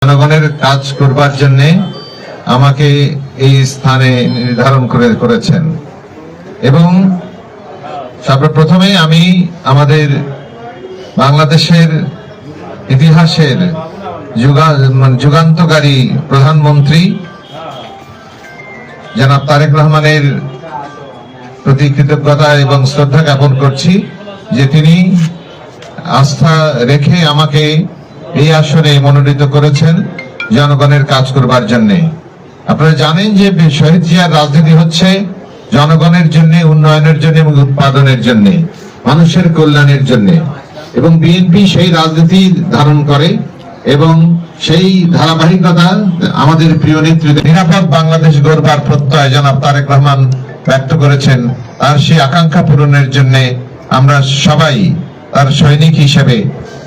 জনগণের কাজ করবার জন্য আমাকে এই স্থানে নির্ধারণ করেছেন এবং সর্বপ্রথমে আমি আমাদের বাংলাদেশের ইতিহাসের যুগান্তকারী প্রধানমন্ত্রী জনাব তারেক রহমানের প্রতি কৃতজ্ঞতা এবং শ্রদ্ধা জ্ঞাপন করছি যে তিনি আস্থা রেখে আমাকে এই আসনে মনোনীত করেছেন জনগণের কাজ করবার জন্য। আপনারা জানেন যে শহীদ জিয়ার রাজনীতি হচ্ছে জনগণের জন্য, উন্নয়নের জন্য এবং উৎপাদনের জন্য, মানুষের কল্যাণের জন্য, এবং বিএনপি সেই রাজনীতি ধারণ করে এবং সেই ধারাবাহিকতা আমাদের প্রিয় নেতৃত্ব নিরাপদ বাংলাদেশ গড়বার প্রত্যয় জনাব তারেক রহমান ব্যক্ত করেছেন। তার সেই আকাঙ্ক্ষা পূরণের জন্য আমরা সবাই তার সৈনিক হিসেবে,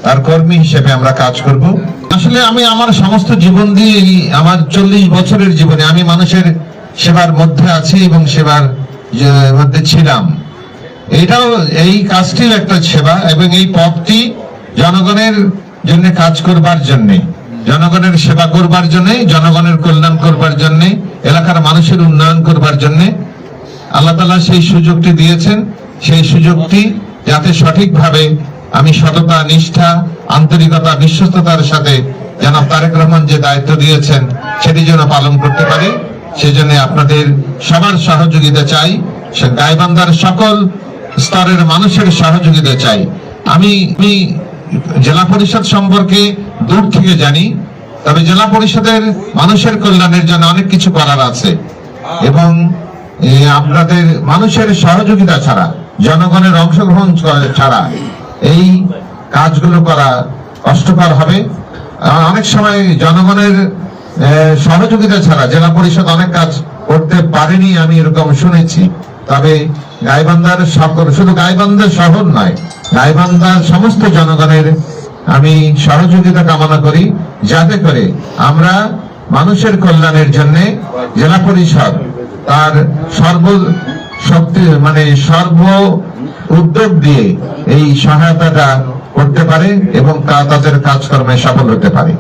তার কর্মী হিসেবে আমরা কাজ করব। আসলে আমি আমার সমস্ত জীবন দিয়ে, আমার 40 বছরের জীবনে আমি মানুষের সেবার মধ্যে আছি এবং সেবার মধ্যে ছিলাম। এটাও, এই কাজটিও একটা সেবা এবং এই পথটি জনগণের জন্য কাজ করবার জন্য, জনগণের সেবা করবার জন্য, জনগণের কল্যাণ করবার জন্য, এলাকার মানুষের উন্নয়ন করবার জন্য আল্লাহ তাআলা সেই সুযোগটি দিয়েছেন। সেই সুযোগটি যাতে সঠিকভাবে আমি সততা, নিষ্ঠা, আন্তরিকতা, বিশ্বস্ততার সাথে জনাব তারেক রহমান যে দায়িত্ব দিয়েছেন সেটি যেন পালন করতে পারি, সেজন্য আপনাদের সবার সহযোগিতা চাই। গাইবান্ধার সকল স্তরের মানুষের সহযোগিতা চাই। আমি জেলা পরিষদ সম্পর্কে দূর থেকে জানি, তবে জেলা পরিষদের মানুষের কল্যাণের জন্য অনেক কিছু করার আছে এবং আপনাদের মানুষের সহযোগিতা ছাড়া, জনগণের অংশগ্রহণ ছাড়া এই কাজগুলো করা কষ্টকর হবে। অনেক সময় জনগণের সহযোগিতা ছাড়া জেলা পরিষদ অনেক কাজ করতে পারেনি, আমি এরকম শুনেছি। তবে গাইবান্ধার সকল, শুধু গাইবান্ধা শহর নয়, গাইবান্ধার সমস্ত জনগণের আমি সহযোগিতা কামনা করি, যাতে করে আমরা মানুষের কল্যাণের জন্য জেলা পরিষদ তার সর্ব উদ্যোগ দিয়ে এই সহায়তাটা করতে পারে এবং তাদের কাজকর্মে সফল হতে পারে।